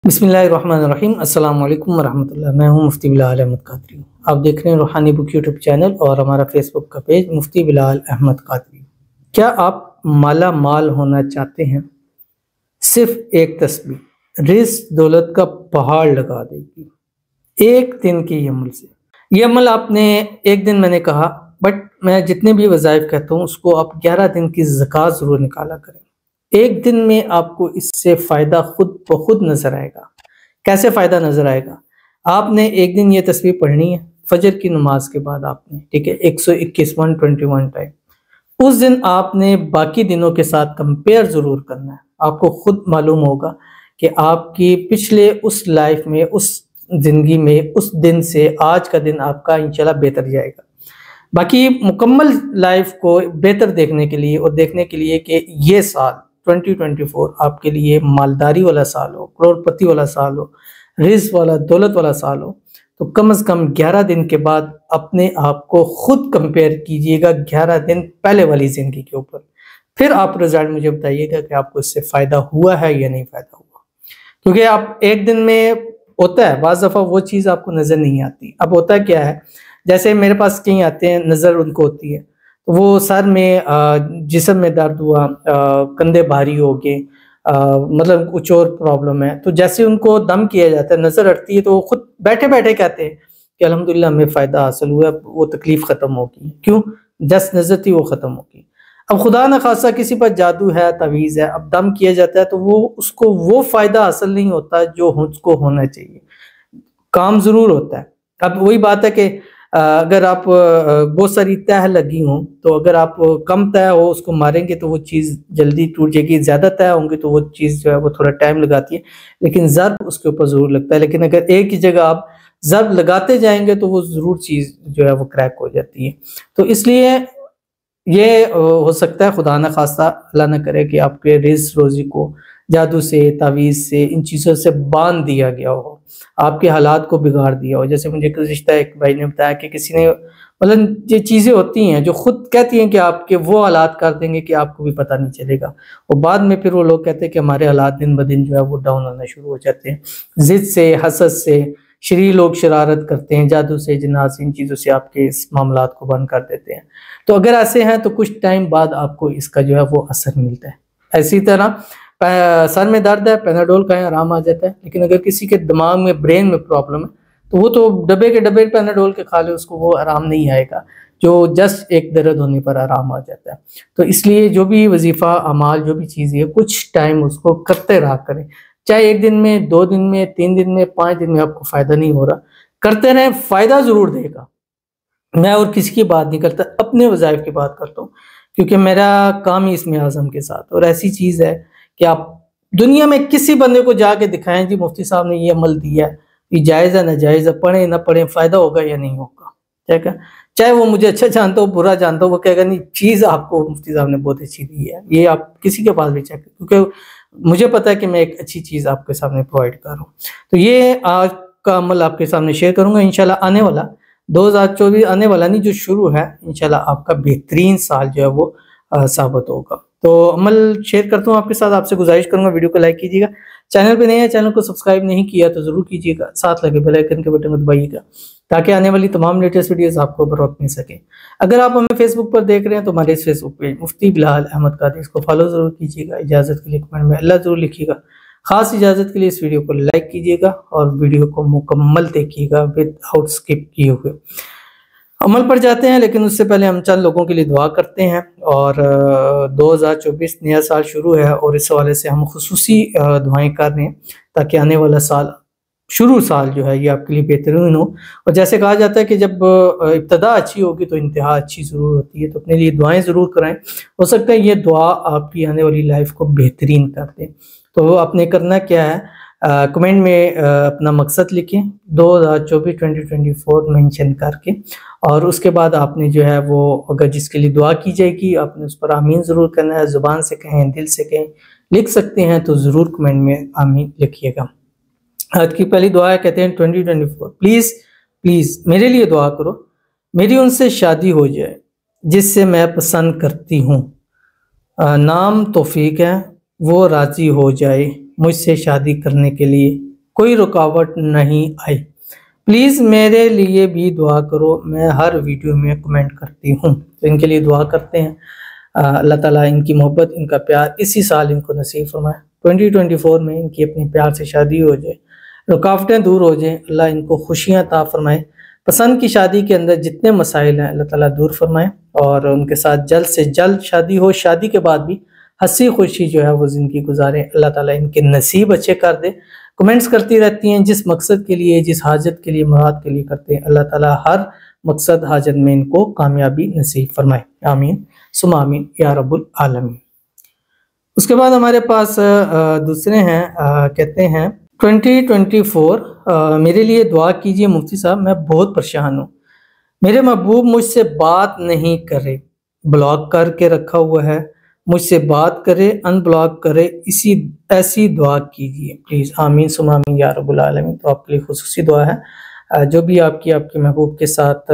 बिस्मिल्लाहिर्रहमानिर्रहीम। अस्सलाम वालेकुम वरहमतुल्लाह। मैं हूं मुफ्ती बिलाल अहमद कादरी। आप देख रहे हैं रूहानी बुक यूट्यूब चैनल और हमारा फेसबुक का पेज मुफ्ती बिलाल अहमद कादरी। क्या आप माला माल होना चाहते हैं? सिर्फ एक तस्वीर रिज़्क दौलत का पहाड़ लगा देगी एक दिन के अमल से। ये अमल आपने एक दिन मैंने कहा, बट मैं जितने भी वज़ाइफ कहता हूँ उसको आप 11 दिन की ज़कात ज़रूर निकाला करें। एक दिन में आपको इससे फ़ायदा खुद ब खुद नज़र आएगा। कैसे फ़ायदा नज़र आएगा? आपने एक दिन ये तस्वीर पढ़नी है फजर की नमाज के बाद आपने, ठीक है, 121 121 टाइम। उस दिन आपने बाकी दिनों के साथ कंपेयर ज़रूर करना है। आपको खुद मालूम होगा कि आपकी पिछले उस लाइफ में, उस ज़िंदगी में, उस दिन से आज का दिन आपका इंशाल्लाह बेहतर जाएगा। बाकी मुकम्मल लाइफ को बेहतर देखने के लिए और देखने के लिए कि ये साल 2024 आपके लिए मालदारी वाला साल हो, करोड़पति वाला साल हो, रिज़्क वाला, दौलत वाला साल हो, तो कम से कम 11 दिन के बाद अपने आप को खुद कंपेयर कीजिएगा 11 दिन पहले वाली ज़िंदगी के ऊपर। फिर आप रिजल्ट मुझे बताइएगा कि आपको इससे फ़ायदा हुआ है या नहीं फ़ायदा हुआ। क्योंकि आप एक दिन में होता है, बाज़ दफ़ा वो चीज़ आपको नज़र नहीं आती। अब होता क्या है, जैसे मेरे पास कहीं आते हैं, नज़र उनको होती है, तो वो सर में जिस्म में दर्द हुआ, कंधे भारी हो गए, मतलब कुछ और प्रॉब्लम है, तो जैसे उनको दम किया जाता है, नज़र हटती है, तो वो खुद बैठे बैठे कहते हैं कि अल्हम्दुलिल्लाह हमें फ़ायदा हासिल हुआ, वो तकलीफ़ ख़त्म होगी। क्यों? जस्ट नज़र थी वो ख़त्म होगी। अब खुदा न खासा किसी पर जादू है, तवीज़ है, अब दम किया जाता है तो वो उसको वो फ़ायदा हासिल नहीं होता जो उसको होना चाहिए। काम ज़रूर होता है। अब वही बात है कि अगर आप बहुत सारी तह लगी हों, तो अगर आप कम तह हो उसको मारेंगे तो वो चीज़ जल्दी टूट जाएगी, ज़्यादा तह होंगी तो वो चीज़ जो है वो थोड़ा टाइम लगाती है, लेकिन ज़र्ब उसके ऊपर ज़रूर लगता है। लेकिन अगर एक ही जगह आप ज़र्ब लगाते जाएंगे तो वो ज़रूर चीज़ जो है वो क्रैक हो जाती है। तो इसलिए ये हो सकता है खुदा न खास्ता अल्लाह न करे कि आपके रिज़्क रोज़ी को जादू से, तावीज़ से, इन चीज़ों से बांध दिया गया हो, आपके हालात को बिगाड़ दिया हो। जैसे मुझे रिश्ता एक भाई ने बताया कि किसी ने, मतलब ये चीज़ें होती हैं जो खुद कहती हैं कि आपके वो हालात कर देंगे कि आपको भी पता नहीं चलेगा, और बाद में फिर वो लोग कहते हैं कि हमारे हालात दिन ब दिन जो है वो डाउन होना शुरू हो जाते हैं। ज़िद से, हसद से, शरीर लोग शरारत करते हैं, जादू से, जिन्नात से, इन चीज़ों से आपके इस मामलात को बंद कर देते हैं। तो अगर ऐसे हैं तो कुछ टाइम बाद आपको इसका जो है वो असर मिलता है। इसी तरह सर में दर्द है, पैनाडोल खाएं, आराम आ जाता है। लेकिन अगर किसी के दिमाग में, ब्रेन में प्रॉब्लम है, तो वो तो डब्बे के डब्बे पैनाडोल के खा ले, उसको वो आराम नहीं आएगा, जो जस्ट एक दर्द होने पर आराम आ जाता है। तो इसलिए जो भी वजीफ़ा, अमाल, जो भी चीज़ें है, कुछ टाइम उसको करते रहा करें। चाहे 1 दिन में, 2 दिन में, 3 दिन में, 5 दिन में आपको फ़ायदा नहीं हो रहा, करते रहें, फ़ायदा ज़रूर देगा। मैं और किसी की बात नहीं करता, अपने वज़ाइफ की बात करता हूँ, क्योंकि मेरा काम ही इसमें आज़म के साथ। और ऐसी चीज़ है कि आप दुनिया में किसी बंदे को जाके दिखाएं, जी मुफ्ती साहब ने ये अमल दिया है, ये जायज़ है, नाजायज़ है, पढ़ें ना पढ़ें, फ़ायदा होगा या नहीं होगा, ठीक है। चाहे वो मुझे अच्छा जानता हो, बुरा जानता हो, वो कहेगा नहीं चीज़ आपको मुफ्ती साहब ने बहुत अच्छी दी है, ये आप किसी के पास भी चेक, क्योंकि मुझे पता है कि मैं एक अच्छी चीज़ आपके सामने प्रोवाइड कर रहा हूँ। तो ये आज का अमल आपके सामने शेयर करूँगा। इंशाल्लाह आने वाला 2024 आने वाला नहीं, जो शुरू है, इंशाल्लाह आपका बेहतरीन साल जो है वो साबित होगा। तो अमल शेयर करता हूँ आपके साथ, आपसे गुजारिश करूंगा वीडियो को लाइक कीजिएगा। चैनल पे नए हैं, चैनल को सब्सक्राइब नहीं किया तो ज़रूर कीजिएगा, साथ लगे बेल आइकन के बटन को दबाइएगा ताकि आने वाली तमाम लेटेस्ट वीडियोस आपको बर वक्त मिल सके। अगर आप हमें फेसबुक पर देख रहे हैं तो हमारे इस फेसबुक पेज मुफ्ती बिलाल अहमद कादरी, इसको फॉलो ज़रूर कीजिएगा। इजाज़त के लिए कमेंट में अल्लाह ज़रूर लिखिएगा। ख़ास इजाज़त के लिए इस वीडियो को लाइक कीजिएगा और वीडियो को मुकम्मल देखिएगा विदाउट स्किप किए हुए। अमल पर जाते हैं, लेकिन उससे पहले हम चंद लोगों के लिए दुआ करते हैं। और 2024 नया साल शुरू है और इस हवाले से हम खुसूसी दुआएं कर रहे हैं ताकि आने वाला साल, शुरू साल जो है ये आपके लिए बेहतरीन हो। और जैसे कहा जाता है कि जब इब्तदा अच्छी होगी तो इंतहा अच्छी ज़रूर होती है, तो अपने लिए दुआएं ज़रूर कराएं। हो सकता है ये दुआ आपकी आने वाली लाइफ को बेहतरीन कर दे। तो आपने करना क्या है, कमेंट में अपना मकसद लिखें 2024 2024 मेंशन करके, और उसके बाद आपने जो है वो, अगर जिसके लिए दुआ की जाएगी आपने उस पर आमीन ज़रूर करना है। ज़ुबान से कहें, दिल से कहें, लिख सकते हैं तो ज़रूर कमेंट में आमीन लिखिएगा। आज की पहली दुआ है, कहते हैं 2024 प्लीज़ प्लीज़ मेरे लिए दुआ करो, मेरी उनसे शादी हो जाए जिससे मैं पसंद करती हूँ। नाम तौफीक है, वो राज़ी हो जाए मुझसे शादी करने के लिए कोई रुकावट नहीं आई। प्लीज़ मेरे लिए भी दुआ करो, मैं हर वीडियो में कमेंट करती हूँ। तो इनके लिए दुआ करते हैं, अल्लाह ताला इनकी मोहब्बत, इनका प्यार इसी साल इनको नसीब फरमाए। 2024 में इनकी अपनी प्यार से शादी हो जाए, रुकावटें दूर हो जाएं, अल्लाह इनको खुशियाँ अता फरमाए। पसंद की शादी के अंदर जितने मसाइल हैं अल्लाह ताला दूर फरमाए और उनके साथ जल्द से जल्द शादी हो। शादी के बाद भी हंसी खुशी जो है वो ज़िंदगी गुजारें, अल्लाह ताला इनके नसीब अच्छे कर दे। कमेंट्स करती रहती हैं, जिस मकसद के लिए, जिस हाजत के लिए, मुराद के लिए करते हैं, अल्लाह ताला हर मकसद हाजत में इनको कामयाबी नसीब फरमाए। आमीन सुम्मा आमीन या रब्बुल आलमीन। उसके बाद हमारे पास दूसरे हैं, कहते हैं 2024 मेरे लिए दुआ कीजिए मुफ्ती साहब, मैं बहुत परेशान हूँ। मेरे महबूब मुझसे बात नहीं करे, ब्लॉक करके रखा हुआ है, मुझसे बात करे, अनब्लॉक करे, ऐसी दुआ कीजिए प्लीज़। आमीन सुम्मा आमीन या रब्बुल आलमीन। तो आपके लिए खुसूसी दुआ है, जो भी आपके महबूब के साथ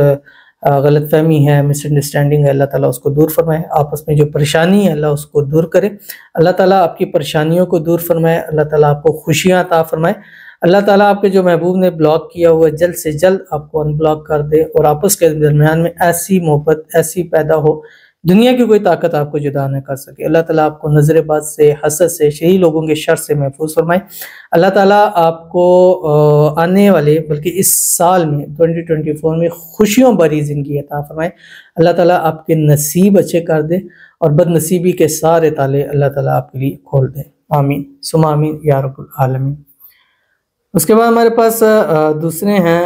गलतफहमी है, मिसअंडरस्टैंडिंग है, अल्लाह ताला उसको दूर फरमाए। आपस में जो परेशानी है अल्लाह उसको दूर करे, अल्लाह ताला आपकी परेशानियों को दूर फरमाए, अल्लाह ताला आपको खुशियाँ अता फरमाए। अल्लाह ताला आपके जो महबूब ने ब्लॉक किया हुआ जल्द से जल्द आपको अनब्लॉक कर दे और आपस के दरमियान में ऐसी मोहब्बत ऐसी पैदा हो, दुनिया की कोई ताकत आपको जुदा न कर सके। अल्लाह ताला आपको नज़रबाज से, हसद से, शही लोगों के शर से महफूज फरमाए। अल्लाह ताला आपको आने वाले बल्कि इस साल में 2024 में खुशियों भरी ज़िंदगी अता फरमाए। अल्लाह ताला आपके नसीब अच्छे कर दे और बदनसीबी के सारे ताले अल्लाह ताला आपके लिए खोल दे। आमीन सुम्मा आमीन या रब्बुल आलमीन। उसके बाद हमारे पास दूसरे हैं,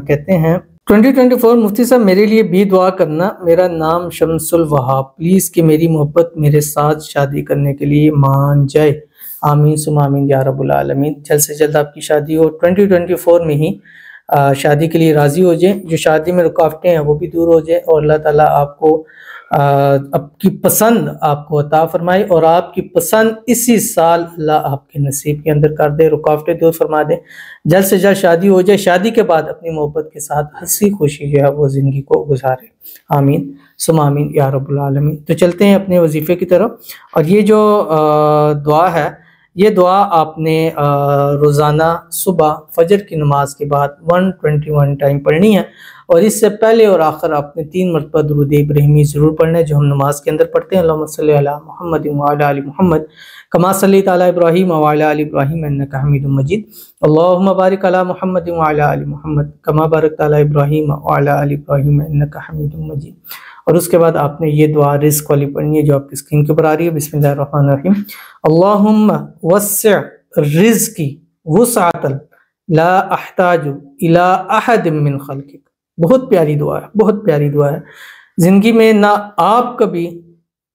कहते हैं 2024 मुफ्ती साहब मेरे लिए भी दुआ करना, मेरा नाम शमसुल वहाब, प्लीज़ कि मेरी मोहब्बत मेरे साथ शादी करने के लिए मान जाए। आमीन सुम्मा आमीन या रब्बुल आलमीन। जल्द से जल्द आपकी शादी हो, 2024 में ही शादी के लिए राज़ी हो जाए, जो शादी में रुकावटें हैं वो भी दूर हो जाए और अल्लाह ताला आपको आपकी पसंद आपको अता फरमाए और आपकी पसंद इसी साल अल्लाह आपके नसीब के अंदर कर दे, रुकावटें दूर फरमा दे, जल्द से जल्द शादी हो जाए। शादी के बाद अपनी मोहब्बत के साथ हंसी खुशी जो है वो ज़िंदगी को गुजारे। आमीन सुम्मा आमीन या रब्बुल आलमीन। तो चलते हैं अपने वजीफ़े की तरफ, और ये जो दुआ है, ये दुआ आपने रोज़ाना सुबह फजर की नमाज के बाद 121 टाइम पढ़नी है और इससे पहले और आखिर आपने 3 मरतबा दुरूद इब्राहिमी ज़रूर पढ़ना है, जो हम नमाज के अंदर पढ़ते हैं। अल्लाहुम्मा सल्ली अला मुहम्मद व अला आलि मुहम्मद कमा सल्लैता अला इब्राहीम व अला आलि इब्राहीम इन्नका हमीदुम मजीद। अल्लाहुम्मा बारिक अला मुहम्मद व अला आलि मुहम्मद कमा बारकता अला इब्राहीम व अला आलि इब्राहीम इन्नका हमीदुम मजीद। और उसके बाद आपने ये दुआ रिज़्क़ वाली पढ़नी है, जो आपकी स्क्रीन के ऊपर आ रही है। बिस्मिल्लाहिर्रहमानिर्रहीम। अल्लाहुम्मा वस्सि रिज़्क़ी वुसअतन ला अहताजु इला अहदिम मिन खल्क़िक। बहुत प्यारी दुआ है, बहुत प्यारी दुआ है। ज़िंदगी में ना आप कभी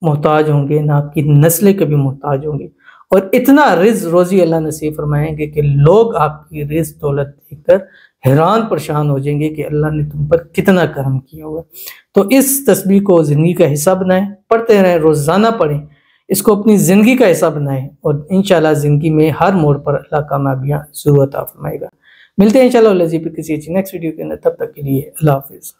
मोहताज होंगे, ना आपकी नस्लें कभी मोहताज होंगी, और इतना रिज़्क़ रोज़ी अल्लाह नसीब फरमाएंगे कि लोग आपकी रिज़्क़ दौलत देखकर हैरान परेशान हो जाएंगे कि अल्लाह ने तुम पर कितना करम किया हुआ। तो इस तस्बीह को ज़िंदगी का हिस्सा बनाएं, पढ़ते रहें, रोज़ाना पढ़ें, इसको अपनी ज़िंदगी का हिस्सा बनाएं और इंशाल्लाह ज़िंदगी में हर मोड़ पर अल्लाह कामयाबियाँ ज़रूर अता फरमाएगा। मिलते हैं इंशाल्लाह किसी अच्छी नेक्स्ट वीडियो के अंदर, तब तक के लिए अल्लाह हाफ़िज़।